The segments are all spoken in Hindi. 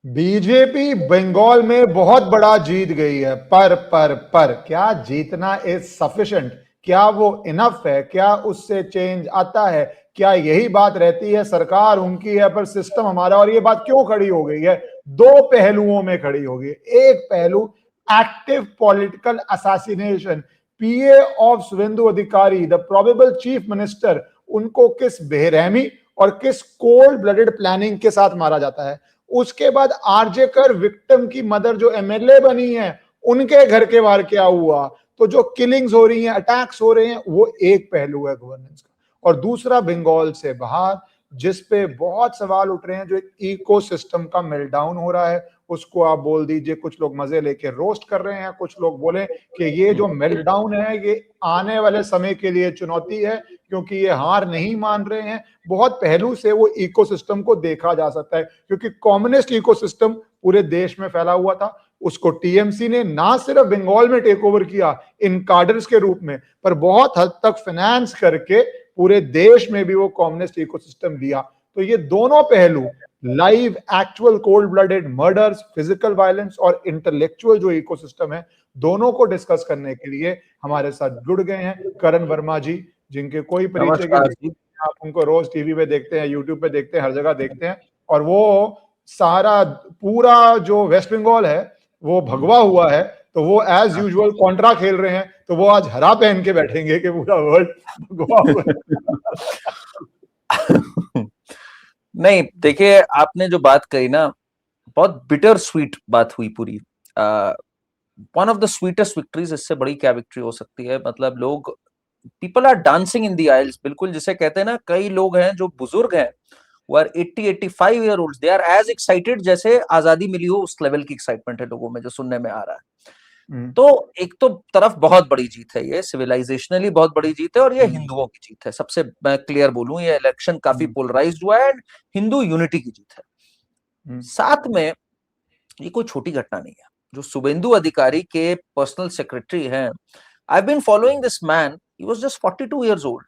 बीजेपी बंगाल में बहुत बड़ा जीत गई है, पर क्या जीतना इज सफिशिएंट? क्या वो इनफ है? क्या उससे चेंज आता है? क्या यही बात रहती है सरकार उनकी है पर सिस्टम हमारा? और ये बात क्यों खड़ी हो गई है? दो पहलुओं में खड़ी हो गई। एक पहलू active political assassination, PA of Suvendu Adhikari, the probable chief minister, उनको किस बेरहमी और किस कोल्ड ब्लडेड प्लानिंग के साथ मारा जाता है। उसके बाद आरजे कर विक्टिम की मदर जो एमएलए बनी है, उनके घर के बाहर क्या हुआ। तो जो किलिंग्स हो रही हैं, अटैक्स हो रहे हैं, वो एक पहलू है गवर्नेंस का। और दूसरा बंगाल से बाहर जिस पे बहुत सवाल उठ रहे हैं, जो एक इकोसिस्टम का मेल्टडाउन हो रहा है, उसको आप बोल दीजिए, कुछ लोग मजे लेके रोस्ट कर रहे हैं, कुछ लोग बोले कि ये जो मेल्टडाउन है ये आने वाले समय के लिए चुनौती है, क्योंकि ये हार नहीं मान रहे हैं। बहुत पहलू से वो इकोसिस्टम को देखा जा सकता है, क्योंकि कम्युनिस्ट इकोसिस्टम पूरे देश में फैला हुआ था। उसको टीएमसी ने ना सिर्फ बंगाल में टेक ओवर किया इन कार्डर्स के रूप में, पर बहुत हद तक फाइनेंस करके पूरे देश में भी वो कम्युनिस्ट इकोसिस्टम दिया। तो ये दोनों पहलू, live actual cold blooded murders, physical violence और इंटेलेक्चुअल जो इकोसिस्टम है, दोनों को डिस्कस करने के लिए हमारे साथ जुड़ गए हैं करण वर्मा जी, जिनके कोई परिचय की नमस्कार जी। आप उनको रोज टीवी पे देखते हैं, यूट्यूब पे देखते हैं, हर जगह देखते हैं। और वो सारा पूरा जो वेस्ट बंगाल है वो भगवा हुआ है, तो वो एज यूजुअल कॉन्ट्रा खेल रहे हैं, तो वो आज हरा पहन के बैठेंगे कि पूरा वर्ल्ड भगवा हुआ है। नहीं, देखिए आपने जो बात कही ना, बहुत बिटर स्वीट बात हुई पूरी। One of the sweetest victories, इससे बड़ी क्या विक्ट्री हो सकती है। मतलब लोग, people are dancing in the aisles, बिल्कुल जिसे कहते हैं ना, कई लोग हैं जो बुजुर्ग हैं, वो are 80-85 year old, they are as excited जैसे आजादी मिली हो, उस लेवल की एक्साइटमेंट है लोगों में, जो सुनने में आ रहा है। तो एक तो तरफ बहुत बड़ी जीत है, ये सिविलाइजेशनली बहुत बड़ी जीत है, और ये हिंदुओं की जीत है। सबसे मैं क्लियर बोलूं, ये इलेक्शन काफी पोलराइज्ड हुआ है, एंड हिंदू यूनिटी की जीत है। साथ में ये कोई छोटी घटना नहीं है। जो शुभेंदु अधिकारी के पर्सनल सेक्रेटरी हैं, I been following this man, he was just 42 years old.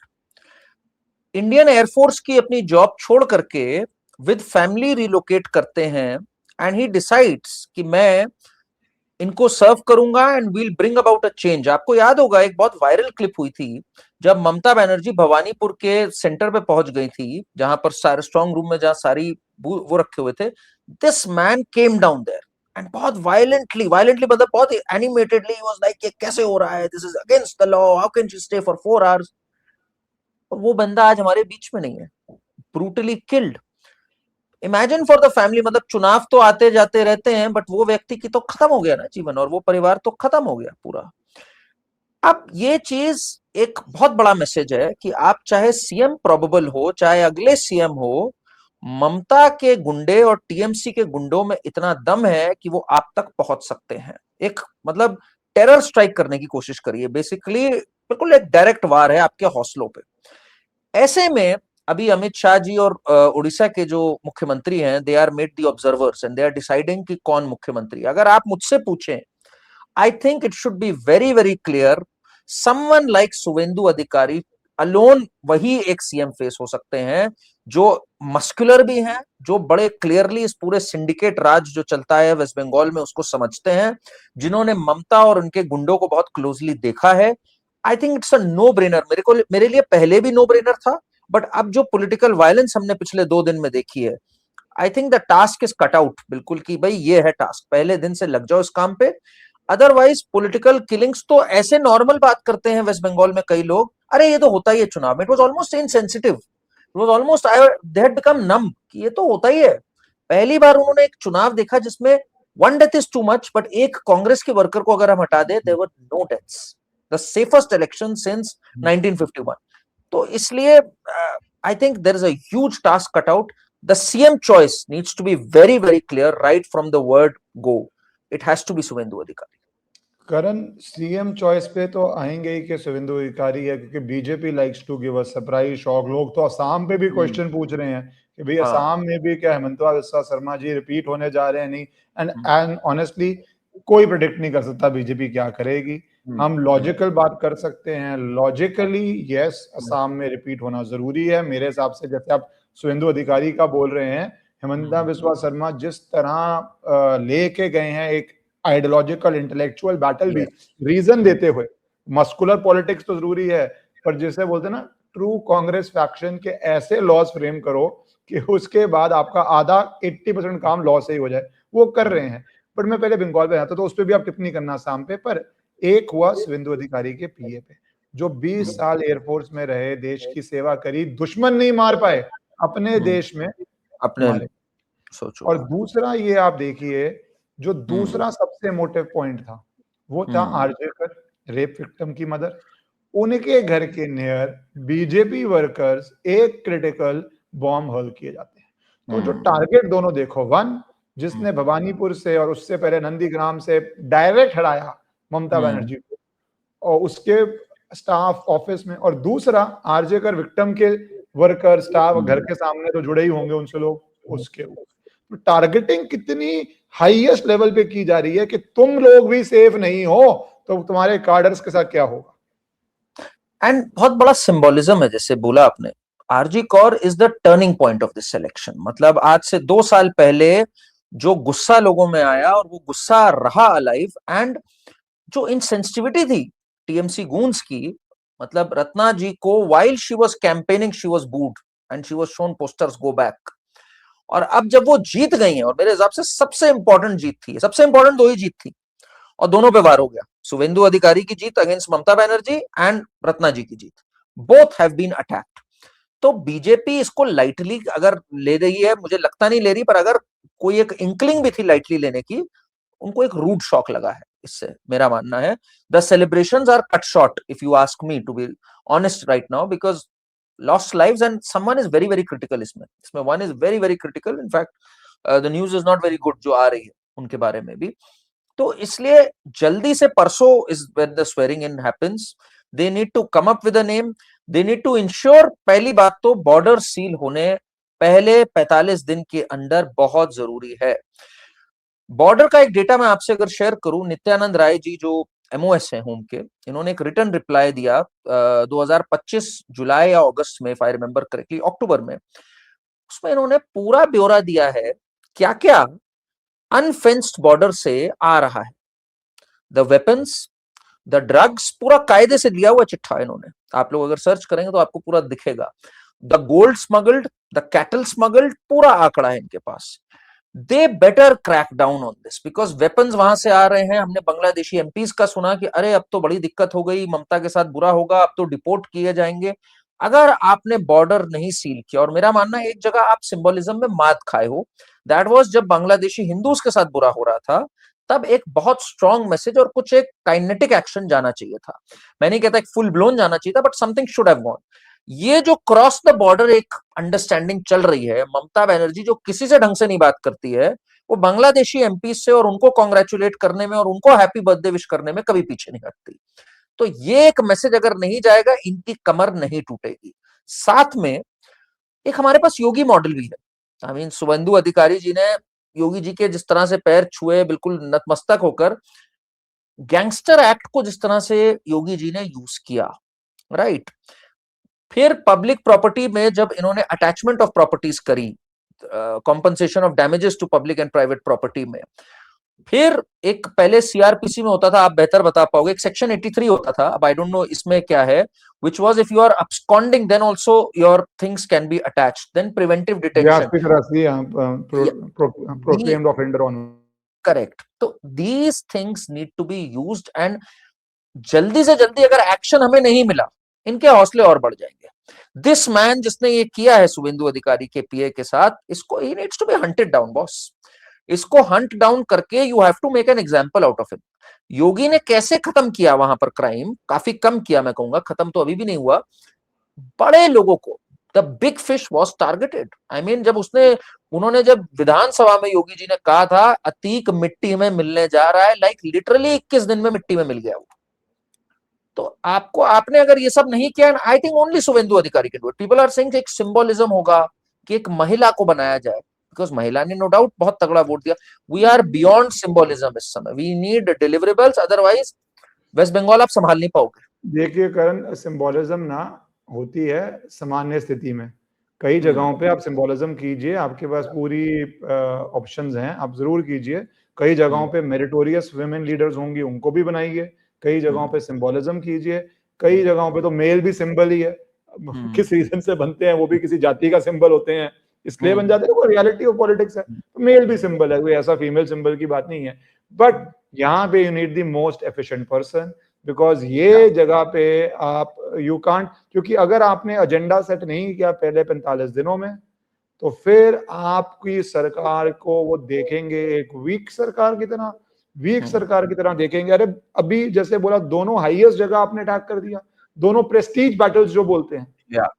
Indian air force की अपनी जॉब छोड़ करके विद फैमिली रिलोकेट करते हैं, एंड ही डिसाइड्स कि मैं इनको सर्व करूंगा and will bring about a change. आपको याद होगा, एक बहुत वायरल क्लिप हुई थी जब ममता बनर्जी भवानीपुर के सेंटर पे पहुंच गई थी, जहां पर सारे स्ट्रांग रूम में जहां सारी वो रखे हुए थे। This man came down there and बहुत वायलेंटली मतलब बहुत एनिमेटेडली ही वाज लाइक, ये कैसे हो रहा है, this is against the law, how can you stay for 4 hours. और वो बंदा आज हमारे बीच में नहीं है, brutally killed. Imagine for the family, मतलब चुनाव तो आते जाते रहते हैं, बट वो व्यक्ति की तो खत्म हो गया ना जीवन, और वो परिवार तो खत्म हो गया पूरा। अब ये चीज एक बहुत बड़ा मैसेज है कि आप चाहे सीएम प्रोबेबल हो, चाहे अगले सीएम हो, ममता के गुंडे और टीएमसी के गुंडों में इतना दम है कि वो आप तक पहुंच सकते हैं। एक मतलब टेरर स्ट्राइक करने की कोशिश करिए, बेसिकली बिल्कुल एक डायरेक्ट वार है आपके हौसलों पे। ऐसे में अभी अमित शाह जी और उड़ीसा के जो मुख्यमंत्री हैं, they are made the observers and they are deciding कि कौन मुख्यमंत्री। अगर आप मुझसे पूछें, I think it should be very very clear, someone like Suvendu Adhikari alone वही एक सीएम फेस हो सकते हैं, जो मस्कुलर भी हैं, जो बड़े क्लियरली इस पूरे सिंडिकेट राज जो चलता है वेस्ट बंगाल में उसको समझते हैं, जिन्होंने ममता और उनके गुंडों को बहुत क्लोजली देखा है। I think it's a no brainer. मेरे लिए पहले भी नो ब्रेनर था, बट अब जो पॉलिटिकल वायलेंस हमने पिछले 2 दिन में देखी है, I think the task is cut out बिल्कुल, कि भाई ये है टास्क, पहले दिन से लग जाओ इस काम पे। अदरवाइज पॉलिटिकल किलिंग्स तो ऐसे नॉर्मल बात करते हैं वेस्ट बंगाल में कई लोग, अरे ये तो होता ही है चुनाव में। It was almost insensitive, it was almost they had become numb कि ये तो होता ही है। पहली बार उन्होंने एक चुनाव देखा जिसमें one death is too much, but एक कांग्रेस के वर्कर को अगर हम हटा दे, there were no deaths, the safest election since 1951। तो इसलिए I think there is a huge task cut out. The CM choice needs to be very very clear right from the word go. It has to be Shubhendu Adhikari. करण, सीएम चॉइस पे तो आएंगे ही कि शुभेंदु अधिकारी है, क्योंकि BJP likes to give a surprise shock. लोग तो असम पे भी क्वेश्चन पूछ रहे हैं कि भाई असम में भी क्या हेमंतवा बिस्वा शर्मा जी रिपीट होने जा रहे हैं? नहीं। एंड ऑनेस्टली कोई प्रिडिक्ट नहीं कर सकता बीजेपी क्या करेगी। हम लॉजिकल बात कर सकते हैं, लॉजिकली यस, असम में रिपीट होना जरूरी है मेरे हिसाब से। जैसे आप शुभेंदु अधिकारी का बोल रहे हैं, हेमंता बिस्वा शर्मा जिस तरह लेके गए हैं एक आइडियोलॉजिकल इंटेलेक्चुअल बैटल भी रीजन देते हुए, मस्कुलर पॉलिटिक्स तो जरूरी है, पर जिसे बोलते हैं ना ट्रू कांग्रेस फैक्शन के ऐसे लॉज फ्रेम करो कि उसके बाद आपका आधा 80% काम लॉ से ही हो जाए, वो कर रहे हैं। बट मैं पहले बंगाल पे आता तो उस पर भी आप टिप्पणी करना शाम पे, पर एक हुआ शुभेंदु अधिकारी के पीए पे, जो 20 साल एयरफोर्स में रहे, देश की सेवा करी, दुश्मन नहीं मार पाए, अपने देश में अपने मारे। सोचो। और दूसरा ये आप देखिए, जो दूसरा सबसे मोटिव पॉइंट था वो था आरजेकर रेप विक्टिम की मदर, उनके घर के नियर बीजेपी वर्कर्स एक क्रिटिकल बॉम्ब हल किए जाते हैं। तो जो टारगेट दोनों देखो, वन जिसने भवानीपुर से और उससे पहले नंदीग्राम से डायरेक्ट हराया ममता बनर्जी को और उसके स्टाफ ऑफिस में, और दूसरा आरजेकर विक्टिम के वर्कर स्टाफ घर के सामने तो जुड़े ही होंगे उनसे लोग, उसके ऊपर तो टारगेटिंग कितनी हाईएस्ट लेवल पे की जा रही है कि तुम लोग भी सेफ नहीं हो तो तुम्हारे कार्डर्स के साथ क्या होगा। एंड बहुत बड़ा सिंबोलिज्म है, जैसे बोला आपने, RG Kar is the turning point of this election. मतलब आज से 2 साल पहले जो गुस्सा लोगों में आया और वो गुस्सा रहा अलाइव, एंड जो इनसेंसिटिविटी थी टीएमसी गूंस की, मतलब रत्ना जी को while she was campaigning she was booed and she was shown posters go back. और अब जब वो जीत गई हैं, और मेरे हिसाब से सबसे इंपॉर्टेंट जीत थी, सबसे इंपॉर्टेंट 2 ही जीत थी और दोनों पे वार हो गया, शुभेंदु अधिकारी की जीत अगेंस्ट ममता बनर्जी एंड रत्ना जी की जीत, बोथ हैव बीन अटैक्ड। तो बीजेपी इसको लाइटली अगर ले रही है, मुझे लगता नहीं ले रही, पर अगर कोई एक इंकलिंग भी थी लाइटली लेने की, उनको एक रूड शॉक लगा है इससे, मेरा मानना है। The celebrations are cut short if you ask me to be honest right now, because lost lives and someone is very very critical इसमें one is very very critical, in fact the news is not very good जो आ रही है उनके बारे में भी। तो इसलिए जल्दी से परसों is when the swearing in happens, they need to come up with a name, they need to ensure, पहली बात तो बॉर्डर सील होने पहले 45 दिन के अंदर बहुत जरूरी है। बॉर्डर का एक डेटा मैं आपसे अगर शेयर करूं, नित्यानंद राय जी जो एमओएस है होम के, इन्होंने एक रिटर्न रिप्लाई दिया 2025 जुलाई या अगस्त में, इफ आई रिमेंबर करेक्टली, अक्टूबर में। उसमें इन्होंने पूरा ब्यौरा दिया है क्या क्या अनफेंस्ड बॉर्डर से आ रहा है, द वेपन्स, द ड्रग्स, पूरा कायदे से दिया हुआ चिट्ठा इन्होंने, आप लोग अगर सर्च करेंगे तो आपको पूरा दिखेगा, the gold smuggled, the cattle smuggled, पूरा आंकड़ा है इनके पास। They better crack down on this because weapons वहां से आ रहे हैं। हमने बांग्लादेशी एमपीज का सुना कि अरे अब तो बड़ी दिक्कत हो गई, ममता के साथ बुरा होगा, अब तो डिपोर्ट किए जाएंगे अगर आपने बॉर्डर नहीं सील किया। और मेरा मानना है एक जगह आप सिंबोलिज्म में मात खाए हो, दैट वाज जब बांग्लादेशी हिंदूज के साथ बुरा हो रहा था, तब एक बहुत स्ट्रॉन्ग मैसेज और कुछ एक काइनेटिक एक्शन जाना चाहिए था। मैं नहीं कहता एक फुल ब्लोन जाना चाहिए था, but something should have gone. ये जो क्रॉस द बॉर्डर एक अंडरस्टैंडिंग चल रही है, ममता बनर्जी जो किसी से ढंग से नहीं बात करती है, वो बांग्लादेशी एमपी से और उनको कॉन्ग्रेचुलेट करने में और उनको हैप्पी बर्थडे विश करने में कभी पीछे नहीं हटती। तो ये एक मैसेज अगर नहीं जाएगा, इनकी कमर नहीं टूटेगी। साथ में एक हमारे पास योगी मॉडल भी है। आई मीन शुभेंदु अधिकारी जी ने योगी जी के जिस तरह से पैर छुए, बिल्कुल नतमस्तक होकर, गैंगस्टर एक्ट को जिस तरह से योगी जी ने यूज किया, राइट। फिर पब्लिक प्रॉपर्टी में जब इन्होंने अटैचमेंट ऑफ प्रॉपर्टीज करी, compensation of damages to public and private property में, फिर एक पहले सीआरपीसी में होता था, आप बेहतर बता पाओगे, एक सेक्शन 83 होता था, अब आई डोंट नो इसमें क्या है, which was if you are absconding then also your things can be attached, then preventive detention, proclaimed offender on, correct। तो these things need to be used and जल्दी से जल्दी अगर एक्शन हमें नहीं मिला, इनके हौसले और बढ़ जाएंगे। दिस मैन जिसने ये किया है शुभेंदु अधिकारी के पीए के साथ, इसको he needs to be hunted down boss। इसको हंट डाउन करके you have to make an example out of him. Yogi ने कैसे खत्म किया वहां पर क्राइम, काफी कम किया, मैं कहूंगा खत्म तो अभी भी नहीं हुआ। बड़े लोगों को, the big fish was targeted. I mean जब उन्होंने जब विधानसभा में योगी जी ने कहा था अतीक मिट्टी में मिलने जा रहा है, लाइक लिटरली 21 दिन में मिट्टी में मिल गया वो। तो आपने अगर ये सब नहीं किया, I think only Suvendu Adhikari can do it. People are saying एक सिंबोलिज्म होगा कि एक महिला को बनाया जाए, बिकॉज महिला ने नो डाउट बहुत तगड़ा वोट दिया। वी आर बियॉन्ड सिंबोलिज्म इस समय, we need deliverables, otherwise West Bengal आप संभाल नहीं पाओगे। देखिए करण, सिंबोलिज्म ना होती है सामान्य स्थिति में, कई जगहों पे आप सिंबोलिज्म कीजिए, आपके पास पूरी ऑप्शंस हैं, आप जरूर कीजिए। कई जगहों पे मेरिटोरियस वुमेन लीडर्स होंगी, उनको भी बनाइए। कई जगहों पे सिंबोलिज्म कीजिए, कई जगहों पे तो मेल भी सिंबल ही है। किस रीजन से बनते हैं, वो भी किसी जाति का सिंबल होते हैं, इसलिए बन जाते हैं। वो रियलिटी ऑफ पॉलिटिक्स है। तो मेल भी सिंबल है, कोई ऐसा फीमेल सिंबल की बात नहीं है। बट यहाँ पे you need the most efficient person, because ये जगह पे आप यू कांट, क्योंकि अगर आपने एजेंडा सेट नहीं किया पहले 45 दिनों में, तो फिर आपकी सरकार को वो देखेंगे एक वीक सरकार की तरह, देखेंगे। अरे अभी जैसे बोला, दोनों हाईएस्ट जगह आपने अटैक कर दिया, दोनों प्रेस्टीज बैटल्स जो बोलते हैं,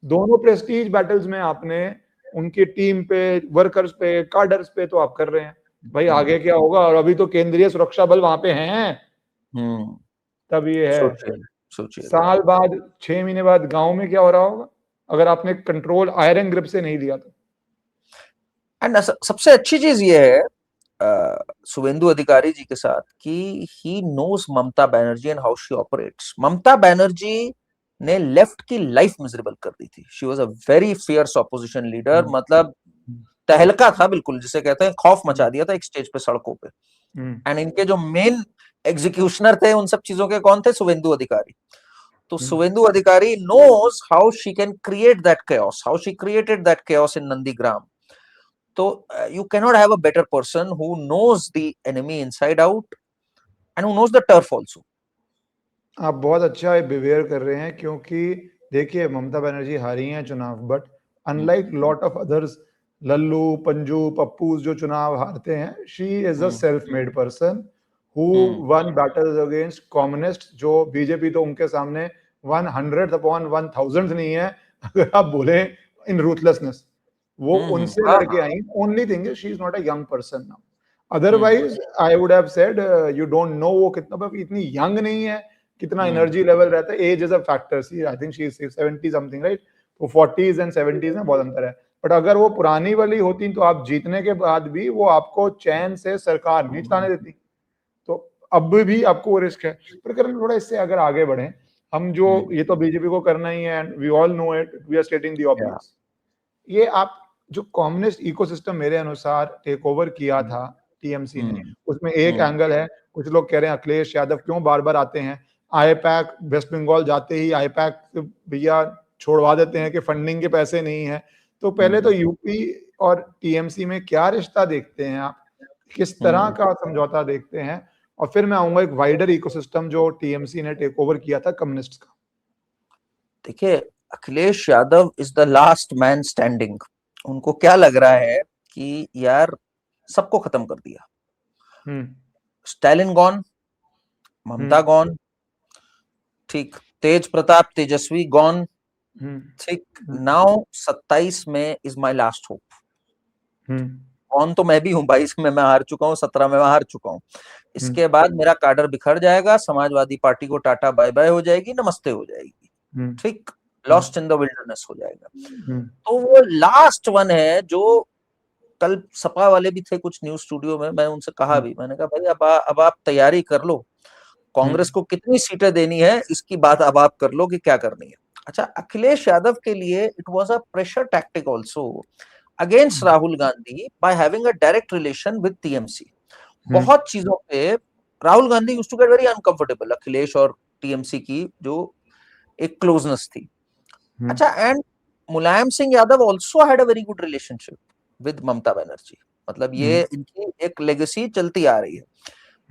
दोनों प्रेस्टीज बैटल्स में आपने उनकी टीम पे, वर्कर्स पे, कार्डर्स पे तो आप कर रहे हैं। भाई आगे क्या होगा? और अभी तो केंद्रीय सुरक्षा बल वहां पे हैं, तब ये है। सोचिए साल बाद, 6 महीने बाद गांव में क्या हो रहा होगा अगर आपने कंट्रोल आयरन ग्रिप से नहीं लिया तो। एंड सबसे अच्छी चीज ये है शुभेंदु अधिकारी जी के साथ कि he knows Mamata Banerjee and how she operates. Mamata Banerjee ने लेफ्ट की लाइफ मिजरेबल कर दी थी। She was a very fierce opposition leader, मतलब तहलका था बिल्कुल, जिसे कहते हैं खौफ मचा दिया था एक स्टेज पे, सड़कों पे। एंड इनके जो मेन एग्जीक्यूशनर थे उन सब चीजों के कौन थे? शुभेंदु अधिकारी। तो शुभेंदु अधिकारी knows how she can create that chaos, how she created that chaos in Nandigram. So you cannot have a better person who knows the enemy inside out and who knows the turf also. आप बहुत अच्छा बिहेवियर कर रहे हैं, क्योंकि देखिए ममता बनर्जी हारी हैं चुनाव, but unlike lot of others, Lallu, Panju, Pappu जो चुनाव हारते हैं, she is a self made person who one battles against communist, जो बीजेपी तो उनके सामने 100 अपॉन 1000 नहीं है, अगर आप बोले इन रूथलेसनेस, वो उनसे लड़के आई। Only thing is she is not a young person now, otherwise I would have said you don't know वो कितना, इतनी यंग नहीं है, कितना एनर्जी लेवल रहता है। Age is a factor, see I think she is 70 something, right? तो 40s एंड 70s में बहुत अंतर है। बट अगर वो पुरानी वाली होती तो आप जीतने के बाद भी वो आपको चैन से सरकार नहीं चलाने देती। तो अब भी आपको वो रिस्क है। पर करण थोड़ा इससे अगर आगे बढ़े, हम जो ये तो बीजेपी को करना ही है, and we all know it, we are stating the obvious. ये आप जो कम्युनिस्ट इकोसिस्टम मेरे अनुसार टेक ओवर किया था टीएमसी ने, उसमें एक एंगल है, कुछ लोग कह रहे हैं अखिलेश यादव क्यों बार बार आते हैं, आईपैक वेस्ट बंगाल जाते ही आईपैक भैया छोड़वा देते हैं कि फंडिंग के पैसे नहीं है। तो पहले तो यूपी और टीएमसी में क्या रिश्ता देखते हैं आप, किस तरह का समझौता देखते हैं? और फिर मैं आऊंगा एक वाइडर इकोसिस्टम जो टीएमसी ने टेक ओवर किया था कम्युनिस्ट का। देखिए, Akhilesh Yadav is the last man standing. उनको क्या लग रहा है कि यार सबको खत्म कर दिया, स्टालिन गॉन, ममता गॉन, ठीक, तेज प्रताप तेजस्वी गॉन, ठीक, नाउ 27 में इज माय लास्ट होप। कौन तो मैं भी हूं, 22 में मैं हार चुका हूं, 17 में मैं हार चुका हूं। इसके बाद मेरा काडर बिखर जाएगा, समाजवादी पार्टी को टाटा बाय बाय हो जाएगी, नमस्ते हो जाएगी, ठीक, लॉस्ट इन द विल्डरनेस हो जाएगा। तो वो लास्ट वन है जो कल सपा वाले भी थे कुछ न्यूज स्टूडियो में, मैंने उनसे कहा भी, मैंने कहा भाई अब आप तैयारी कर लो, कांग्रेस को कितनी सीटें देनी है इसकी बात अब आप कर लो कि क्या करनी है। अच्छा, अखिलेश यादव के लिए it was a pressure tactic also against Rahul Gandhi by having a direct relation with TMC. बहुत चीजों पे Rahul Gandhi used to get very uncomfortable Akhilesh और टीएमसी की जो एक क्लोजनेस थी। अच्छा, and Mulayam Singh Yadav also had a very good relationship with Mamata Banerjee, मतलब ये इनकी एक लेगेसी चलती आ रही है।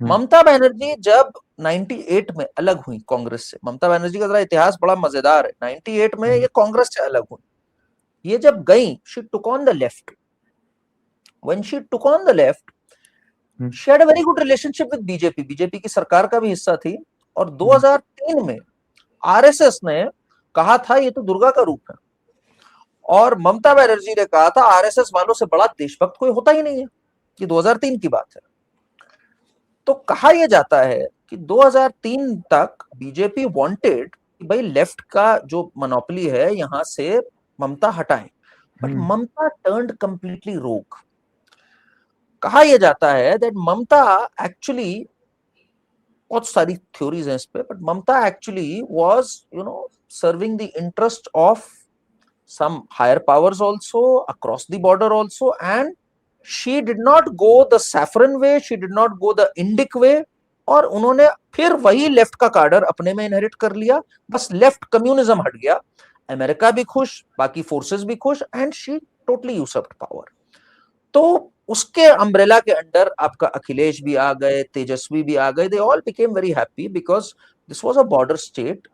ममता बनर्जी जब 98 में अलग हुई कांग्रेस से, ममता बनर्जी का जरा इतिहास बड़ा मजेदार है, 98 में ये कांग्रेस से अलग हुई, ये जब गई, she took on the left, when she took on the left she had a very good relationship with BJP, BJP की सरकार का भी हिस्सा थी। और 2003 में आरएसएस ने कहा था ये तो दुर्गा का रूप है, और ममता बनर्जी ने कहा था आरएसएस वालों से बड़ा देशभक्त कोई होता ही नहीं है। ये 2003 की बात है। तो कहा यह जाता है कि 2003 तक बीजेपी वांटेड कि भाई लेफ्ट का जो मोनोपोली है यहां से ममता हटाए, बट ममता टर्न्ड कंप्लीटली रोग। कहा यह जाता है दैट ममता एक्चुअली, बहुत सारी थ्योरीज हैं इस पे, but Mamata actually was serving the interest of some higher powers also across the border also, and she did not go the saffron way, she did not go the Indic way, और उन्होंने फिर वही लेफ्ट का कार्डर अपने में इनहेरिट कर लिया, बस लेफ्ट कम्युनिज्म हट गया, अमेरिका भी खुश, बाकी फोर्सेस भी खुश, एंड शी टोटली यूसर्व्ड पावर। तो उसके अम्ब्रेला के अंडर आपका अखिलेश भी आ गए, तेजस्वी भी आ गए, they all became very happy because this was a border state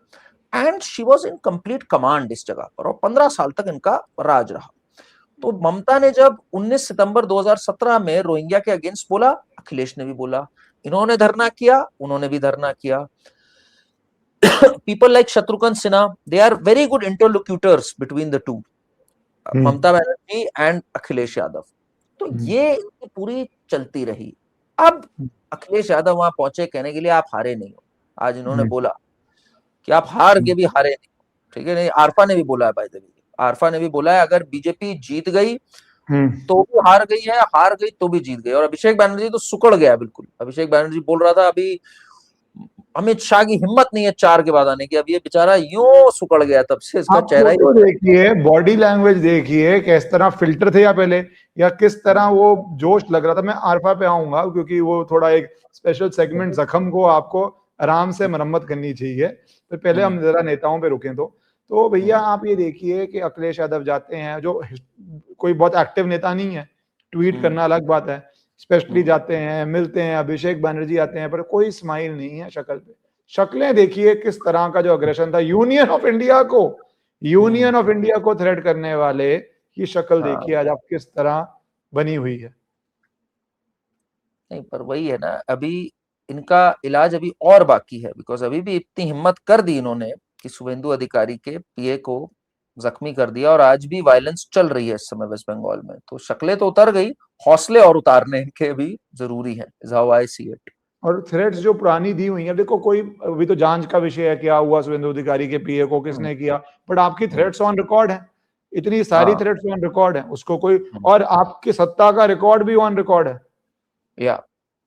and she was in complete command इस जगह पर, और 15 साल तक इनका राज रहा। तो ममता ने जब 19 सितंबर 2017 में रोहिंग्या के अगेंस्ट बोला, अखिलेश ने भी बोला, इन्होंने धरना किया, उन्होंने भी धरना किया। People like Shatrughan Sinha, they are very good interlocutors between the two, Mamata Banerjee and Akhilesh Yadav. तो ये इनकी पूरी चलती रही। अब अखिलेश यादव वहां पहुंचे कहने के लिए आप हारे नहीं हो। आज इन्होंने बोला कि आप हार के भी हारे नहीं, ठीक है। नहीं, आरफा ने भी बोला है, बाय द वे, आरफा ने भी बोला है अगर बीजेपी जीत गई तो भी हार गई है, हार गई तो भी जीत गई। और अभिषेक बैनर्जी तो सुकड़ गया बिल्कुल। अभिषेक बैनर्जी बोल रहा था अभी अमित शाह की हिम्मत नहीं है 4 के बाद आने की, अब ये बेचारा यूं सुकड़ गया, तब से इसका चेहरा ही देखिए, बॉडी लैंग्वेज देखिए, किस तरह फिल्टर थे या पहले, या किस तरह वो जोश लग रहा था। मैं आरफा पे आऊंगा क्योंकि वो थोड़ा एक स्पेशल सेगमेंट, जख्म को आपको आराम से मरम्मत करनी चाहिए, तो पहले हम जरा नेताओं पे रुकें। तो भैया आप ये देखिए कि अखिलेश यादव जाते हैं, जो कोई बहुत एक्टिव नेता नहीं है, ट्वीट करना अलग बात है, स्पेशली जाते हैं, मिलते हैं। अभिषेक बैनर्जी आते हैं, पर कोई स्माइल नहीं है शक्ल पे। शक्लें देखिए किस तरह का जो अग्रेशन था, यूनियन ऑफ इंडिया को थ्रेट करने वाले की शक्ल देखिए आज आप किस तरह बनी हुई है। नहीं, पर वही है ना, अभी इनका इलाज अभी और बाकी है, बिकॉज अभी भी इतनी हिम्मत कर दी इन्होंने कि शुभेंदु अधिकारी के पीए को जख्मी कर दिया, और आज भी वायलेंस चल रही है इस समय वेस्ट बंगाल में। तो शक्लें तो उतर गई, हौसले और उतारने के भी जरूरी है, is how I see it. और थ्रेट्स जो पुरानी दी हुई है, देखो कोई अभी तो जांच का विषय है, क्या हुआ शुभेंदु अधिकारी के पीए को, किसने किया, बट आपकी थ्रेट्स ऑन रिकॉर्ड है, इतनी सारी थ्रेट्स ऑन रिकॉर्ड है, उसको कोई, और आपकी सत्ता का रिकॉर्ड भी ऑन रिकॉर्ड है। या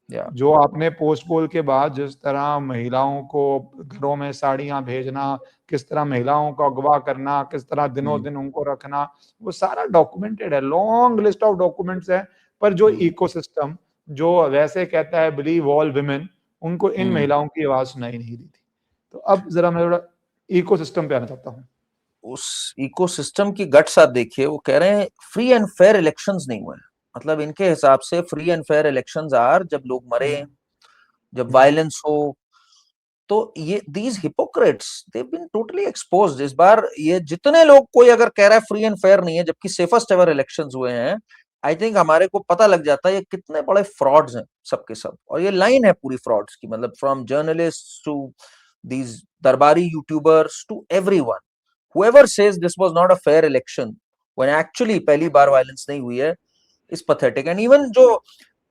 जो आपने पोस्ट पोल के बाद जिस तरह महिलाओं को घरों में साड़ियां भेजना, किस तरह महिलाओं को अगवा करना, किस तरह दिनों दिन उनको रखना, वो सारा डॉक्यूमेंटेड है, लॉन्ग लिस्ट ऑफ डॉक्यूमेंट्स है। पर जो इकोसिस्टम जो वैसे कहता है बिलीव ऑल विमेन, उनको इन महिलाओं की आवाज सुनाई नहीं दी थी। तो अब जरा मैं थोड़ा इकोसिस्टम पे आना चाहता हूँ। उस इकोसिस्टम की गट्स आप देखिए, वो कह रहे हैं फ्री एंड फेयर इलेक्शंस नहीं हुए। मतलब इनके हिसाब से free and fair elections are जब लोग मरे, जब वायलेंस हो। तो ये these hypocrites they been totally exposed. इस बार ये जितने लोग, कोई अगर कह रहा है फ्री एंड फेयर नहीं है जबकि सेफेस्ट एवर इलेक्शंस हुए हैं, आई थिंक हमारे को पता लग जाता है ये कितने बड़े फ्रॉड्स हैं सबके सब। और ये लाइन है पूरी फ्रॉड्स की, मतलब फ्रॉम जर्नलिस्ट टू दीज दरबारी YouTubers to everyone, whoever says this was not a fair election when actually पहली बार वायलेंस नहीं हुई है, इस पैथेटिक। एंड इवन जो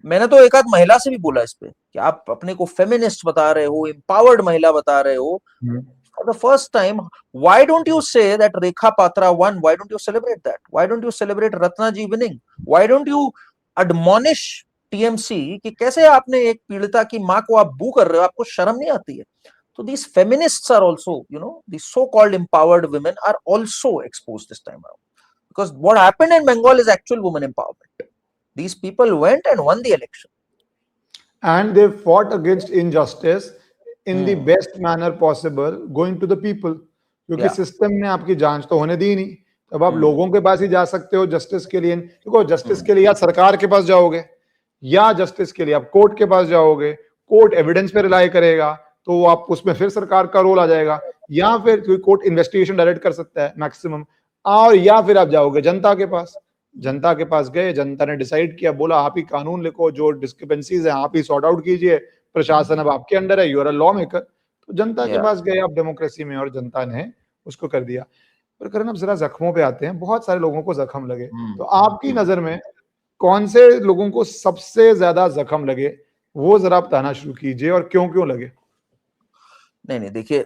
मैंने तो एक आध महिला से भी बोला इस पे कि आप अपने को फेमिनिस्ट बता रहे हो, एम्पावर्ड महिला बता रहे हो, for the first time, why don't you say that Rekha Patra won? Why don't you celebrate that? Why don't you celebrate Ratna ji winning? Why don't you admonish TMC कि कैसे आपने एक पीड़िता की मां को आप बू कर रहे हो, आपको शर्म नहीं आती है? So these feminists are also, you know, these so-called empowered women are also exposed this time around. Because what happened in Bengal is actual women empowerment. These people went and won the election. And they fought against injustice in the best manner possible, going to the people. क्योंकि सिस्टम ने आपकी जांच तो होने दी नहीं, तब आप लोगों के पास ही जा सकते हो जस्टिस के लिए। देखो, जस्टिस के लिए या सरकार के पास जाओगे, या जस्टिस के लिए आप कोर्ट के पास जाओगे, कोर्ट एविडेंस पे रिलाई करेगा, तो आप उसमें फिर सरकार का रोल आ जाएगा, या फिर कोर्ट इन्वेस्टिगेशन डायरेक्ट कर सकता है मैक्सिमम, और या फिर आप जाओगे जनता के पास। जनता के पास गए, जनता ने डिसाइड किया, बोला आप ही कानून लिखो, जो डिस्क्रिपेंसीज हैं आप ही सॉर्ट आउट कीजिए, प्रशासन अब आपके अंडर है, you are a lawmaker. तो जनता के पास गए आप डेमोक्रेसी में, और जनता ने उसको कर दिया। पर करण, अब जरा जख्मों पे आते हैं। बहुत सारे लोगों को जख्म लगे, तो आपकी नजर में कौन से लोगों को सबसे ज्यादा जख्म लगे, वो जरा बताना शुरू कीजिए, और क्यों क्यों लगे। नहीं, देखिए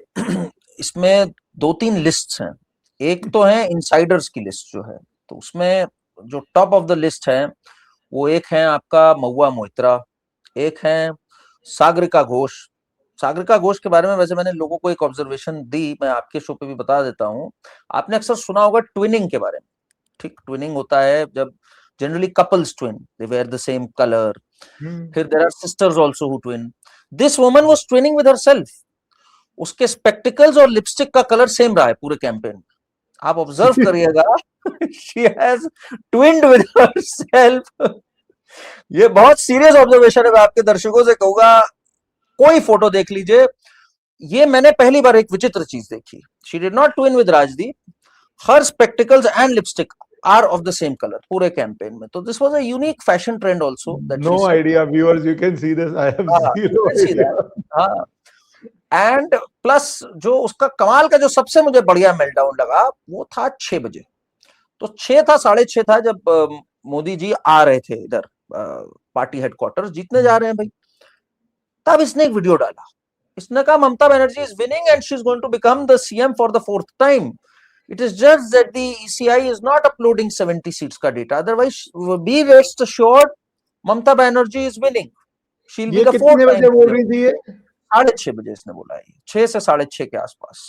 इसमें 2-3 लिस्ट्स हैं। एक तो है इनसाइडर्स की लिस्ट जो है, तो उसमें जो टॉप ऑफ द लिस्ट है वो एक है आपका महुआ मोइत्रा, एक है सागरिका घोष, सागरिका घोष के बारे में वैसे मैंने लोगों को एक ऑब्जर्वेशन दी, मैं आपके शो पे भी बता देता हूँ। आपने अक्सर सुना होगा ट्विनिंग के बारे में, ठीक? ट्विनिंग होता है जब generally couples twin, they wear the same colour, फिर there are sisters also who twin. This woman was twinning with herself. उसके स्पेक्टिकल्स और लिपस्टिक का कलर सेम रहा है पूरे कैंपेन में, आप ऑब्जर्व करिएगा। She has twinned with herself. ये बहुत सीरियस ऑब्जर्वेशन है, मैं आपके दर्शकों से कहूंगा कोई फोटो देख लीजिए। ये मैंने पहली बार एक विचित्र चीज देखी। She did not twin with Rajdeep, her spectacles and lipstick are of the same colour पूरे कैंपेन में। तो this was a unique fashion trend also that No idea, viewers, you can see this. I have zero idea. हाँ, एंड प्लस जो उसका कमाल का जो सबसे मुझे बढ़िया मेल्टडाउन लगा वो था 6 बजे। तो 6 था, 6:30 था जब मोदी जी आ रहे थे इधर पार्टी हेडक्वार्टर, जीतने जा रहे हैं भाई। तब इसने एक वीडियो डाला, इसने कहा Mamata Banerjee is winning and she is going to become the CM for the 4th time. It is just that the ECI is not uploading 70 seats का data. Otherwise, be rest assured, Mamata Banerjee is winning. She'll be the 4th time. बजे बोल रही थी ये? 6:30 बजे इसने बोला है, 6 से 6:30 के आसपास।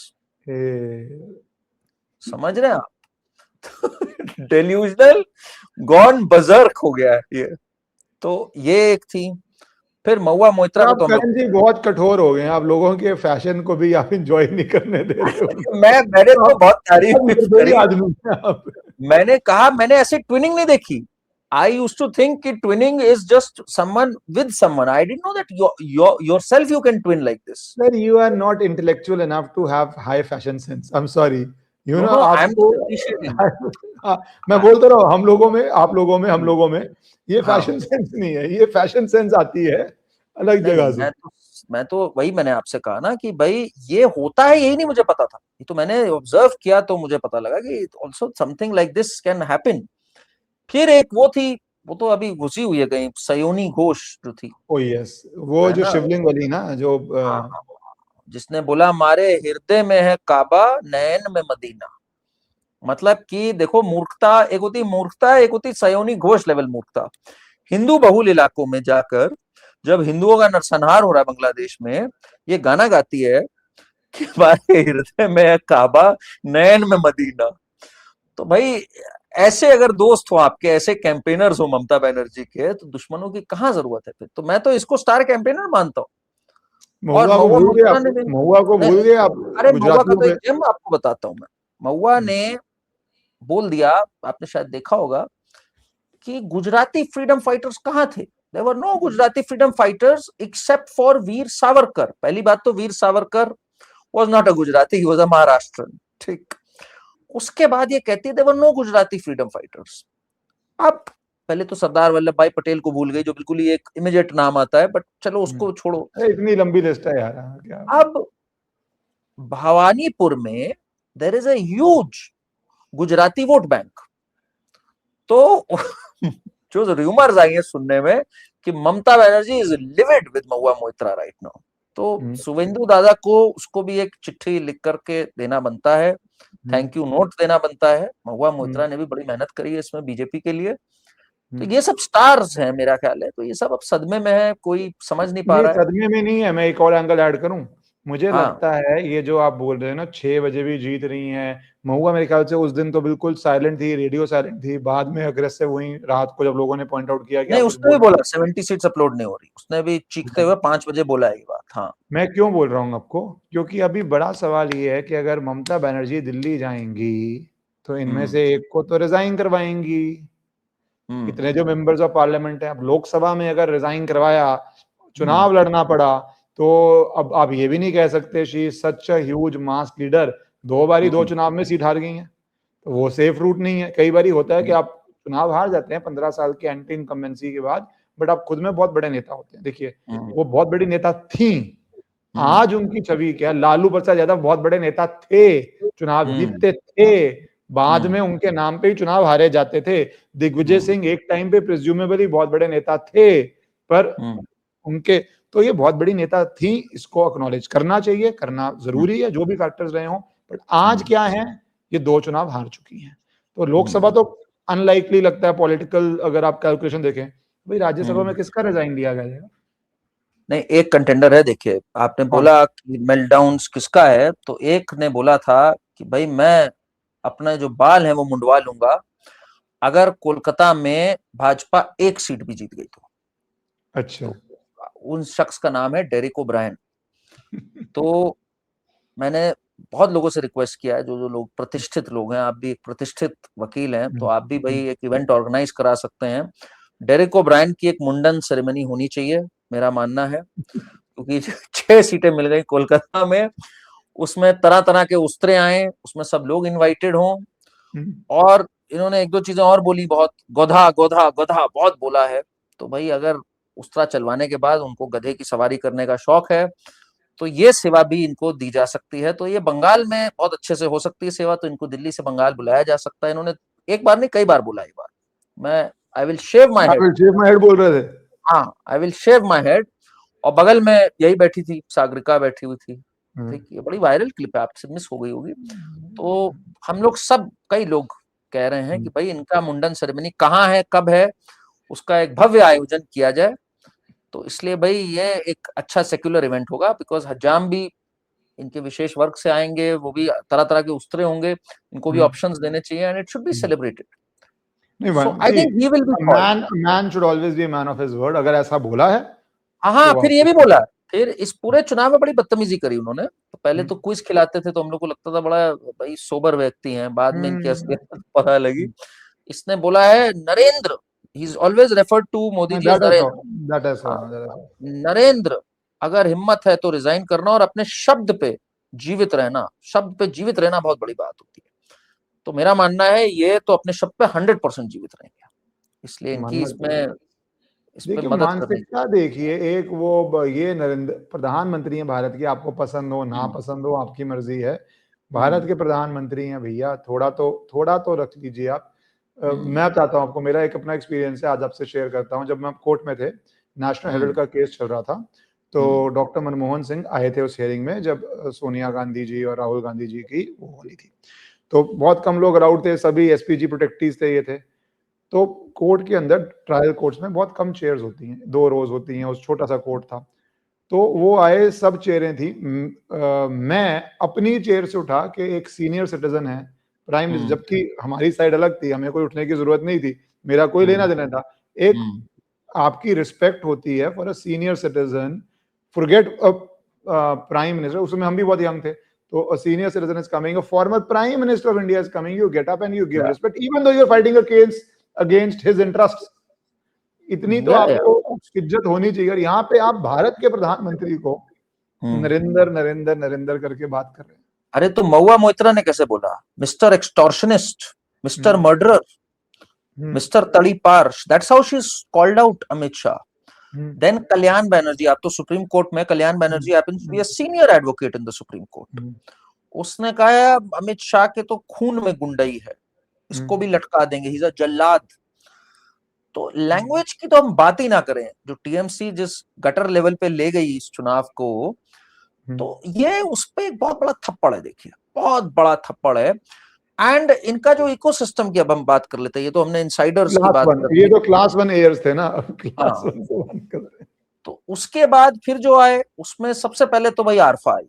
समझ रहे हैं आप? डेल्यूजनल, गॉन बजर्क हो गया है ये। तो ये एक थी। फिर महुआ मोइत्रा को तो करण जी बहुत कठोर हो गए हैं, आप लोगों के फैशन को भी आप एंजॉय नहीं करने दे रहे हो। मैंने तो बहुत तारीफ करी। आदमी हैं आप। मैंने कहा मैंने ऐसी ट्विनिंग नहीं देखी। I used to think that twinning is just someone with someone. I didn't know that yourself you can twin like this. Sir, you are not intellectual enough to have high fashion sense. I'm sorry. You know, आपको मैं बोलता रहा हूँ, हम लोगों में, आप लोगों में, हम लोगों में ये फैशन सेंस नहीं है। ये फैशन सेंस आती है अलग जगह से। मैं तो वही मैंने आपसे कहा ना कि भाई ये होता है, यही नहीं मुझे पता था। ये तो मैंने ऑब्जर्व किया तो मुझे पता लगा कि also something like this can happen. फिर एक वो थी, वो तो अभी घुसी हुई है कहीं, सयोनी घोष जो थी। ओ यस, वो जो शिवलिंग वाली ना, जो जिसने बोला हमारे हृदय में है काबा, नयन में मदीना। मतलब कि देखो, मूर्खता एक होती मूर्खता, एक होती सयोनी घोष लेवल मूर्खता। हिंदू बहुल इलाकों में जाकर जब हिंदुओं का नरसंहार हो रहा है बांग्लादेश में, ये गाना गाती है कि हमारे हृदय में है काबा, नयन में मदीना। तो भाई ऐसे अगर दोस्त हो आपके, ऐसे कैंपेनर्स हो ममता बनर्जी के, तो दुश्मनों की कहाँ जरूरत है फिर। तो मैं तो इसको स्टार कैंपेनर मानता हूँ। महुआ को भूल गए आप? महुआ को भूल गए आप? अरे महुआ का तो एक आपको बताता हूँ मैं। महुआ ने बोल दिया, आपने शायद देखा होगा, कि गुजराती फ्रीडम फाइटर्स कहाँ थे। There were no Gujarati freedom fighters except for Veer Savarkar. पहली बात तो Veer Savarkar was not a Gujarati, he was a Maharashtrian, ठीक। उसके बाद ये कहती है there were no Gujarati freedom fighters। अब पहले तो सरदार वल्लभ भाई पटेल को भूल गई, जो बिल्कुल ही एक इमीडिएट नाम आता है, बट चलो उसको छोड़ो। इतनी लंबी लिस्ट है यार क्या। अब भवानीपुर में there is a huge Gujarati vote bank. तो जो रूमर्स आई है सुनने में कि Mamata Banerjee is livid with Mahua Moitra right now. तो शुभेंदु दादा को उसको भी एक चिट्ठी लिख करके देना बनता है, थैंक यू नोट देना बनता है। महुआ मोइत्रा ने भी बड़ी मेहनत करी है इसमें बीजेपी के लिए। तो ये सब स्टार्स हैं मेरा ख्याल है। तो ये सब अब सदमे में है, कोई समझ नहीं पा रहा है। सदमे में नहीं है। मैं एक और एंगल ऐड करूं, मुझे लगता है ये जो आप बोल रहे हैं ना 6 बजे भी जीत रही हैं, महुआ मेरे ख्याल से उस दिन तो बिल्कुल साइलेंट थी, रेडियो साइलेंट थी, बाद में अग्रेसिव हुई रात को जब लोगों ने पॉइंट आउट किया कि नहीं, उसने भी बोला 70 सीट्स अपलोड नहीं हो रही, उसने भी चीखते हुए 5 बजे बोला है ये बात। हाँ, मैं क्यों बोल रहा हूँ आपको, क्योंकि अभी बड़ा सवाल ये है कि अगर ममता बनर्जी दिल्ली जाएंगी तो इनमें से एक को तो रिजाइन करवाएंगी। इतने जो मेंबर्स ऑफ पार्लियामेंट है, अब लोकसभा में अगर रिजाइन करवाया, चुनाव लड़ना पड़ा, तो अब आप ये भी नहीं कह सकते she such a huge mass leader, 2 बारी 2 चुनाव में सीट हार गई हैं, तो वो सेफ रूट नहीं है। कई बारी होता है कि आप चुनाव हार जाते हैं 15 साल की एंटी इनकम्बेंसी के बाद, बट आप खुद में बहुत बड़े नेता होते हैं। देखिए वो बहुत बड़ी नेता थी, आज उनकी छवि क्या, लालू प्रसाद यादव बहुत बड़े नेता थे, चुनाव जीतते थे, बाद में उनके नाम पे ही चुनाव हारे जाते थे। दिग्विजय सिंह एक टाइम पे प्रिज्यूमेबली बहुत बड़े नेता थे, पर उनके, तो ये बहुत बड़ी नेता थी, इसको एक्नॉलेज करना चाहिए, करना जरूरी है, जो भी फैक्टर्स रहे हों। बट आज क्या है, ये 2 चुनाव हार चुकी हैं, तो लोकसभा तो अनलाइकली लगता है पॉलिटिकल, अगर आप कैलकुलेशन देखें। भाई राज्यसभा में किसका रिजाइन दिया गया? नहीं, एक कंटेंडर है। देखिए, आपने कौन? बोला कि मेल्टडाउन्स किसका है, तो एक ने बोला था कि भाई मैं अपना जो बाल है वो मुंडवा लूंगा अगर कोलकाता में भाजपा एक सीट भी जीत गई अच्छा। तो उन शख्स का नाम है डेरिक ओब्रायन। तो मैंने बहुत लोगों से रिक्वेस्ट किया है, जो जो लोग प्रतिष्ठित लोग हैं, आप भी एक प्रतिष्ठित वकील हैं, तो आप भी भाई एक इवेंट ऑर्गेनाइज करा सकते हैं। डेरिक ओब्रायन की एक मुंडन सेरेमनी होनी चाहिए, मेरा मानना है, क्योंकि 6 सीटें मिल गई कोलकाता में, उसमें तरह तरह के उस्तरे आए, उसमें सब लोग इनवाइटेड हों। और इन्होंने एक दो चीजें और बोली, बहुत गोधा गोधा गोधा बहुत बोला है। तो भाई अगर उस्तरा चलवाने के बाद उनको गधे की सवारी करने का शौक है, तो ये सेवा भी इनको दी जा सकती है। तो ये बंगाल में बहुत अच्छे से हो सकती है सेवा, तो इनको दिल्ली से बंगाल बुलाया जा सकता है। इन्होंने एक बार नहीं, कई बार बोला। एक बार मैं I will shave my head, shave my head बोल रहे थे। हाँ आई विल शेव माई हेड। और बगल में यही बैठी थी, सागरिका बैठी हुई थी। ठीक, ये बड़ी वायरल क्लिप है, आपसे मिस हो गई होगी। तो हम लोग सब, कई लोग कह रहे हैं कि भाई इनका मुंडन सेरेमनी कहाँ है, कब है, उसका एक भव्य आयोजन किया जाए। तो इसलिए भाई ये एक अच्छा सेक्युलर इवेंट होगा, बिकॉज हजाम भी इनके विशेष वर्ग से आएंगे, वो भी तरह तरह के उस्तरे होंगे, इनको भी ऑप्शंस देने चाहिए, and it should be celebrated. So I think he will be called. Man should always be man of his word. अगर ऐसा बोला है हाँ, तो फिर ये भी बोला, फिर इस पूरे चुनाव में बड़ी बदतमीजी करी उन्होंने। तो पहले तो क्विज खिलाते थे तो हम लोग को लगता था बड़ा भाई सोबर व्यक्ति हैं, बाद में इनकी असलियत पता लगी। इसने बोला है Narendra, he is always referred to Modi ji as Narendra. हाँ, नरेंद्र, अगर हिम्मत है तो रिजाइन करना और अपने शब्द पे जीवित रहना। शब्द पे जीवित रहना बहुत बड़ी बात होती है। तो मेरा मानना है ये तो अपने शब्द पे 100% जीवित रहेंगे, इसलिए इनकी इस पे देखिए मदद करनी चाहिए। मानसिकता देखिए, एक ये नरेंद्र प्रधानमंत्री हैं भारत के, आपको पसंद हो ना पसंद हो आपकी मर्जी है, भारत के प्रधानमंत्री हैं भैया, थोड़ा तो रख लीजिए आप। मैं चाहता हूं आपको, मेरा एक अपना एक्सपीरियंस है, आज आपसे शेयर करता हूं। जब मैं कोर्ट में थे, नेशनल हेराल्ड का केस चल रहा था, तो डॉक्टर मनमोहन सिंह आए थे उस हियरिंग में, जब सोनिया गांधी जी और राहुल गांधी जी की वो होनी थी। तो बहुत कम लोग अलाउड थे, सभी एसपीजी प्रोटेक्टीज थे, ये थे। तो कोर्ट के अंदर, ट्रायल कोर्ट्स में बहुत कम चेयर्स होती हैं, 2 रोज होती हैं, उस छोटा सा कोर्ट था। तो वो आए, सब चेयरें थी। मैं अपनी चेयर से उठा के, एक सीनियर सिटीजन है, प्राइम मिनिस्टर, जबकि हमारी साइड अलग थी, हमें कोई उठने की जरूरत नहीं थी, मेरा कोई लेना देना था। एक आपकी रिस्पेक्ट होती है for a senior citizen, forget prime minister, उसमें हम भी बहुत यंग थे। तो a senior citizen is coming, a former prime minister of India is coming, you get up and you give respect, even though you're fighting a case against his interests. इतनी तो आपको इज्जत होनी चाहिए। और यहाँ पे आप भारत के प्रधानमंत्री को नरेंद्र नरेंद्र नरेंद्र करके बात कर रहे हैं। अरे तो महुआ मोइत्रा ने कैसे बोला, mister extortionist, mister murderer, mister तड़ीपार, that's how she is called out Amit Shah. Then Kalyan Banerjee, आप तो सुप्रीम कोर्ट में, Kalyan Banerjee happens to be a senior advocate in the supreme court. उसने कहा अमित शाह के तो खून में गुंडई है, इसको भी लटका देंगे, ही इज अ जल्लाद। तो लैंग्वेज की तो हम बात ही ना करें, जो टीएमसी जिस गटर लेवल पे ले गई इस चुनाव को, तो ये उस पे एक बहुत बड़ा थप्पड़ है। देखिए, बहुत बड़ा थप्पड़ है। एंड इनका जो इकोसिस्टम की अब हम बात कर लेते हैं, ये तो हमने इनसाइडर्स की बात कर, ये तो क्लास 1 एयर्स थे ना, क्लास 1 से बात कर रहे हैं। तो उसके बाद फिर जो आए, उसमें सबसे पहले तो भाई आरफा आई।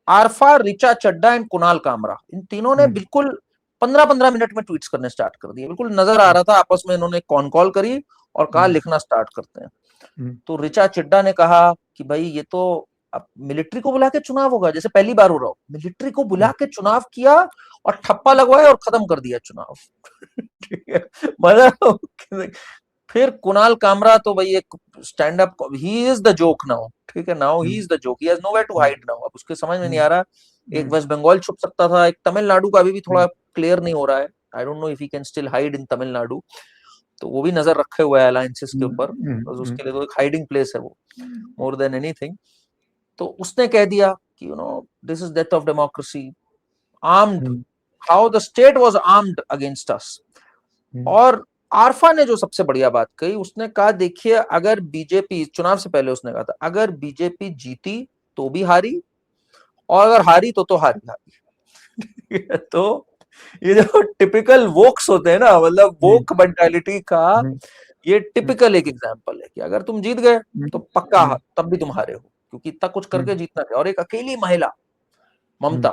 आरफा, रिचा चड्डा एंड कुणाल कामरा, इन तीनों ने बिल्कुल 15-15 मिनट में ट्वीट्स करने स्टार्ट कर दिए। बिल्कुल नजर आ रहा था आपस में इन्होंने कॉन कॉल करी और कहा लिखना स्टार्ट करते हैं। तो रिचा चड्डा ने कहा कि भाई ये तो अब मिलिट्री को बुला के चुनाव होगा, जैसे पहली बार हो रहा हो, मिलिट्री को बुला के चुनाव किया और ठप्पा लगवाया और खत्म कर दिया चुनाव। ठीक है, मजा। फिर कुणाल कामरा तो भाई एक stand up, he is the joke now. ठीक है, now he is the joke, he has nowhere to hide now. अब उसके समझ में नहीं आ रहा, एक वेस्ट बंगाल छुप सकता था, एक तमिलनाडु का अभी भी थोड़ा क्लियर नहीं हो रहा है। I don't know if he can still hide इन तमिलनाडु, तो वो भी नजर रखे हुए है अलायंसेस के ऊपर, उसके लिए तो एक हाइडिंग प्लेस है वो, मोर देन एनीथिंग। तो उसने कह दिया कि this is death of democracy, armed, how the state was armed against us. और आरफा ने जो सबसे बढ़िया बात कही, उसने कहा देखिए, अगर बीजेपी, चुनाव से पहले उसने कहा था, अगर बीजेपी जीती तो भी हारी, और अगर हारी तो हारी। तो ये जो टिपिकल वोक्स होते हैं ना, मतलब वोक मेंटालिटी का ये टिपिकल एक एग्जांपल है कि अगर तुम जीत गए तो पक्का तब भी तुम हारे हो, क्योंकि इतना कुछ करके जीतना है। और एक अकेली महिला ममता,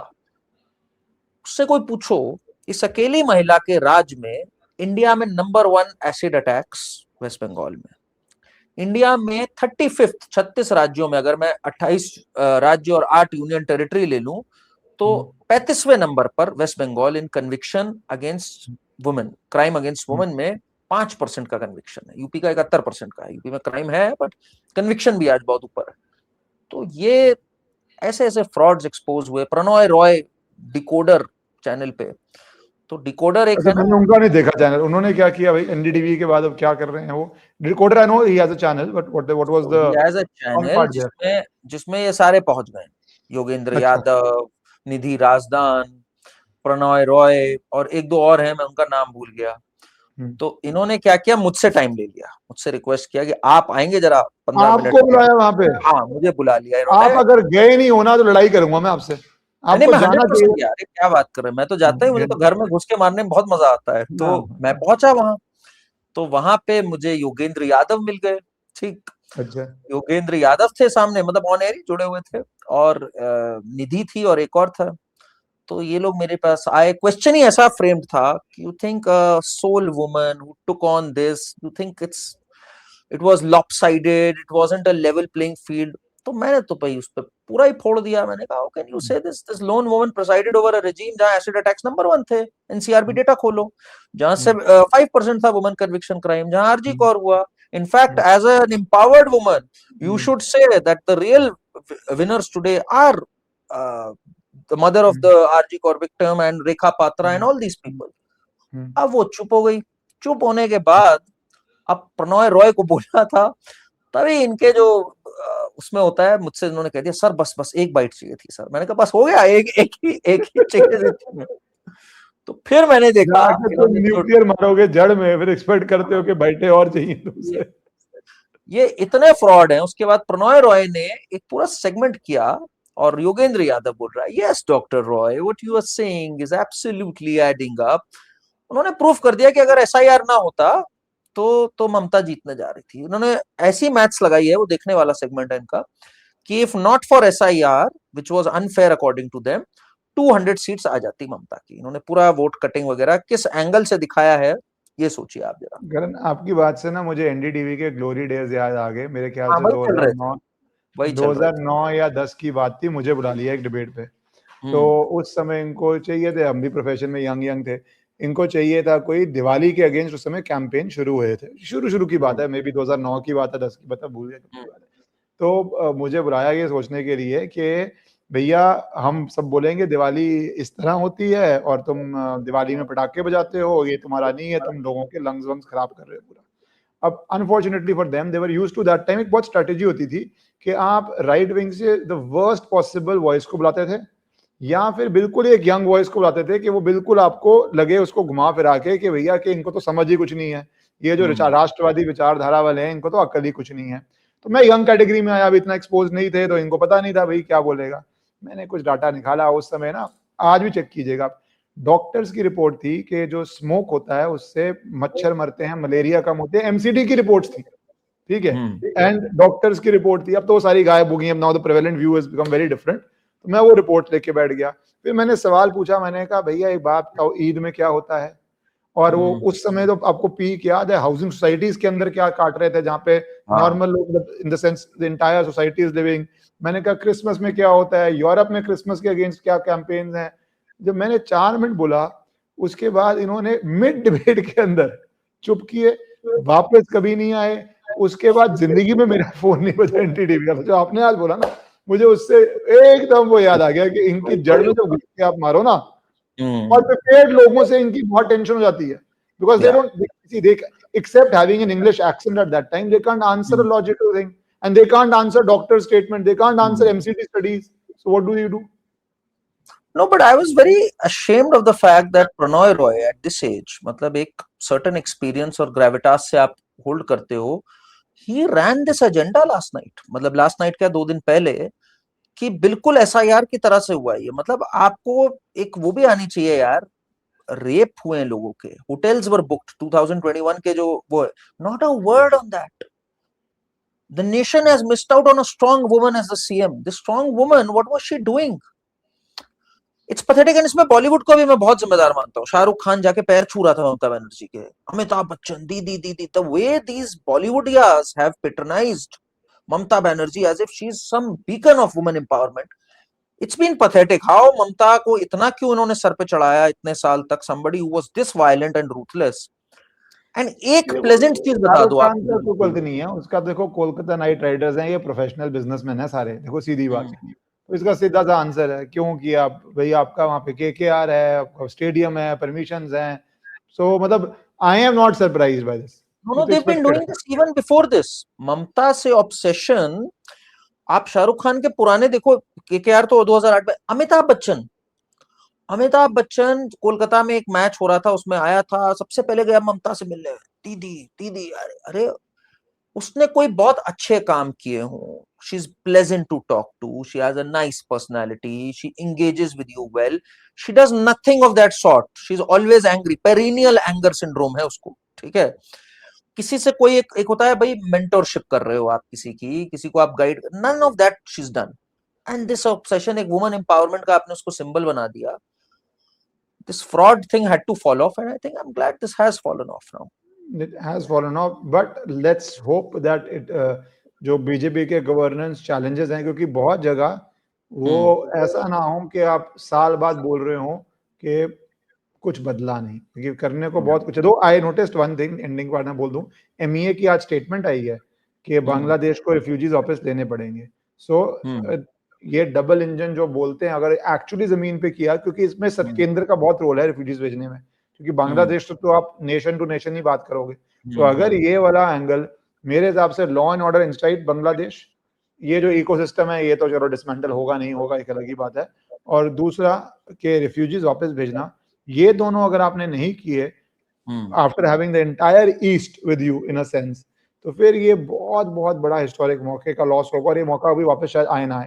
उससे कोई पूछो, इस अकेली महिला के राज में इंडिया में number 1 acid attacks West Bengal में। इंडिया में 35th 36 राज्यों में, अगर मैं 28 राज्य और 8 यूनियन टेरिटरी ले लूं, तो 35वें नंबर पर West Bengal in conviction against women, crime against women में 5% का कन्विक्शन है। यूपी का 71% का है। यूपी में क्राइम है बट कन्विक्शन भी आज बहुत ऊपर है। तो ये ऐसे ऐसे फ्रॉड्स एक्सपोज हुए। प्रणॉय रॉय डिकोडर चैनल पे, तो डिकोडर एक अच्छा, है ना, मैंने उनका नहीं देखा चैनल, उन्होंने क्या किया भाई एनडीटीवी के बाद, अब क्या कर रहे हैं वो? Decoder I know he has a channel, but what was the age a कौन चैनल पार्ट देयर? जिसमें ये सारे पहुंच गए, योगेंद्र अच्छा। यादव, निधि राजदान, प्रणॉय रॉय और एक दो और हैं, मैं उनका नाम भूल गया। तो इन्होंने क्या किया, मुझसे टाइम ले लिया, मुझसे रिक्वेस्ट किया कि आप आएंगे जरा 15 मिनट आपको में। बुलाया वहां पे? हाँ, मुझे बुला लिया इन्होंने। आप अगर गए नहीं होना तो लड़ाई करूंगा मैं आपसे, नहीं, आपको मैं जाना 100% चाहिए। गया। अरे क्या बात कर रहे हैं, मैं तो जाता ही, मुझे तो घर में घुस के मारने में बहुत मजा आता है। तो हाँ। मैं पहुंचा वहां, तो वहां पे मुझे योगेंद्र यादव मिल गए। ठीक, अच्छा। योगेंद्र यादव थे सामने, मतलब ऑन एयर ही जुड़े हुए थे, और निधि थी और एक और था। तो ये लोग मेरे पास आए, क्वेश्चन ही ऐसा फ्रेम्ड था कि you think sole woman who took on this, you think it was lopsided, it wasn't a level playing field. तो मैंने तो भाई उस पर पूरा ही फोड़ दिया। मैंने कहा how can you say this lone woman presided over a regime जहां एसिड अटैक्स नंबर 1 थे। एनसीआरबी डेटा खोलो, जहां से 5% था वुमन कन्विक्शन क्राइम, जहां आरजी कौर हुआ। In fact as an empowered woman you should say that the real winners today are the mother of the RG Kaur victim and Rekha Patra and all these people. अब वो चुप हो गई। चुप होने के बाद अब प्रणॉय रॉय को बोलना था, तभी इनके जो उसमें होता है, मुझसे इन्होंने कह दिया सर बस बस एक बाइट चाहिए थी सर। मैंने कहा बस हो गया, एक ही चाहिए थी। तो फिर मैंने देखा जाके तुम इन्होंने जो न्यूक्लियर मारोगे जड़ में, फिर एक्सपेक्ट करते हो कि बैठे और चाहिए तुमसे। ये इतने फ्रॉड हैं। उसके बाद प्रणॉय रॉय ने एक पूरा सेगमेंट किया और योगेंद्र यादव बोल रहा है yes doctor Roy what you are saying is absolutely adding up. उन्होंने प्रूफ कर दिया कि अगर एसआईआर ना होता तो ममता जीतने जा रही थी। उन्होंने ऐसी मैथ्स लगाई है, वो देखने वाला सेगमेंट है इनका, कि if not for SIR which was unfair according to them 200 seats आ जाती ममता की। इन्होंने पूरा वोट कटिंग वगैरह किस एंगल से दिखाया है, ये सोचिए आप जरा। करण, आपकी बात से ना मुझे एनडीटीवी के ग्लोरी डेज याद आ गए। मेरे ख्याल हाँ, से वही चल रहे थे, 2009 वही चल रहे थे। 2009 या 10 की बात थी, मुझे बुला लिया एक डिबेट पे। तो उस समय इनको चाहिए थे, हम भी प्रोफेशन में यंग यंग थे, इनको चाहिए था कोई दिवाली के अगेंस्ट। उस समय कैंपेन शुरू हुए थे, शुरू की बात है, मे बी 2009 की बात है, 10 की बात है, भूल गया कब की बात है। तो मुझे बुलाया ये सोचने के लिए कि भैया हम सब बोलेंगे दिवाली इस तरह होती है और तुम दिवाली में पटाखे बजाते हो, ये तुम्हारा नहीं है, तुम लोगों के लंग्स वंग्स खराब कर रहे हो पूरा। अब unfortunately for them they were used to that time, एक बहुत स्ट्रेटेजी होती थी कि आप राइट विंग से द वर्स्ट पॉसिबल वॉइस को बुलाते थे, या फिर बिल्कुल एक यंग वॉइस को बुलाते थे कि वो बिल्कुल आपको लगे उसको घुमा फिरा के कि भैया कि इनको तो समझ ही कुछ नहीं है, ये जो राष्ट्रवादी विचारधारा वाले हैं इनको तो अकल ही कुछ नहीं है। तो मैं यंग कैटेगरी में आया, अभी इतना एक्सपोज नहीं थे, तो इनको पता नहीं था भाई क्या बोलेगा। मैंने कुछ डाटा निकाला उस समय ना, आज भी चेक कीजिएगा आप, डॉक्टर्स की रिपोर्ट थी कि जो स्मोक होता है उससे मच्छर मरते हैं, मलेरिया कम होते हैं, एमसीडी की रिपोर्ट्स थी, ठीक है, एंड डॉक्टर्स की रिपोर्ट थी। अब तो वो सारी गायब हो गई, अब now the prevalent view has become very different. तो मैं वो रिपोर्ट लेके बैठ गया, फिर मैंने सवाल पूछा, मैंने कहा भैया एक बात बताओ, ईद में क्या होता है? और वो उस समय तो आपको पीक याद है, हाउसिंग सोसाइटीज के अंदर क्या काट रहे थे, जहाँ पे नॉर्मल लोग, in the sense the entire society is living. मैंने कहा क्रिसमस में क्या होता है, यूरोप में क्रिसमस के अगेंस्ट क्या कैंपेन्स हैं। जब मैंने 4 मिनट बोला, उसके बाद इन्होंने मिड डिबेट के अंदर चुप किए, वापस कभी नहीं आए। उसके बाद जिंदगी में मेरा फोन नहीं बजा एनडीटीवी का। जो आपने आज बोला ना, मुझे उससे एकदम वो याद आ गया कि इनकी जड़ में जो घुस के आप मारो ना, और प्रिपेयर्ड लोगों से इनकी बहुत टेंशन हो जाती है, because they don't see they except having an English accent at that time, they can't answer a logical thing, and they can't answer doctor's statement, they can't answer MCT studies. So what do you do? No, but I was very ashamed of the fact that Pranoy Roy at this age, मतलब एक certain experience और gravitas से आप hold करते हो, he ran this agenda last night, मतलब last night क्या 2 दिन पहले, कि बिल्कुल एसआईआर की तरह से हुआ है ये। मतलब आपको एक वो भी आनी चाहिए यार, रेप हुए हैं लोगों के, होटल्स वर बुक्ड 2021 के जो वो, not a word on that. The nation has missed out on a strong woman as the CM. This strong woman, what was she doing? It's pathetic. And इसमें बॉलीवुड को भी मैं बहुत जिम्मेदार मानता हूँ. शाहरुख खान जाके पैर छू रहा था ममता बनर्जी के, अमिताभ बच्चन दीदी, the way these Bollywoodias have patronized Mamta Banerjee as if she's some beacon of women empowerment. It's been pathetic. How ममता को इतना क्यों इन्होंने सर पे चढ़ाया इतने साल तक, somebody who was this violent and ruthless. And एक प्लेजेंट चीज बता शाहरुख दो खान का आप. कोई गलती नहीं है उसका. देखो कोलकाता नाइट राइडर्स हैं, ये प्रोफेशनल बिजनेसमैन है सारे. देखो सीधी बात है. तो इसका सीधा सा आंसर है क्यों किया भाई. आपका वहाँ पे केकेआर है, आपका स्टेडियम है, परमिशंस हैं. सो मतलब I am not surprised by this. No, they've been doing this even before this. ममता से ऑब्सेशन, आप शाहरुख खान के पुराने देखो, केकेआर तो 2008 में. अमिताभ बच्चन कोलकाता में एक मैच हो रहा था, उसमें आया था, सबसे पहले गया ममता से मिलने, दीदी. अरे उसने कोई बहुत अच्छे काम किए हों. She is pleasant to talk to, she has a nice personality, she engages with you well. She does nothing of that sort. She is always angry. Perennial anger syndrome है उसको. ठीक है, किसी से कोई एक होता है भाई, मेंटरशिप कर रहे हो आप किसी को आप guide, none of that she is done. And this obsession, एक वुमन एम्पावरमेंट का आपने उसको सिंबल बना दिया. This fraud thing had to fall off, and I think I'm glad this has fallen off now. It has fallen off, but let's hope that it जो बीजेपी के गवर्नेंस चैलेंजेस हैं, क्योंकि बहुत जगह वो ऐसा ना हो कि आप साल बाद बोल रहे हो कि कुछ बदला नहीं, क्योंकि करने को बहुत कुछ है. दो I noticed one thing, ending part में बोल दूं, एमईए की आज स्टेटमेंट आई है कि बांग्लादेश को रिफ्यूजीज वापस देने पड़ेंगे. सो ये डबल इंजन जो बोलते हैं, अगर एक्चुअली जमीन पे किया, क्योंकि इसमें केंद्र का बहुत रोल है रिफ्यूजीज भेजने में, क्योंकि बांग्लादेश तो आप नेशन टू नेशन ही बात करोगे. तो अगर ये वाला एंगल, मेरे हिसाब से law and order inside Bangladesh, ये जो इकोसिस्टम है, ये तो चलो डिसमेंटल होगा नहीं होगा एक अलग ही बात है. और दूसरा कि रिफ्यूजीज वापस भेजना, ये दोनों अगर आपने नहीं किए after having the entire east with you in a sense, तो फिर ये बहुत बहुत बड़ा हिस्टोरिक मौके का लॉस होगा, और ये मौका अभी वापस शायद आए ना आए.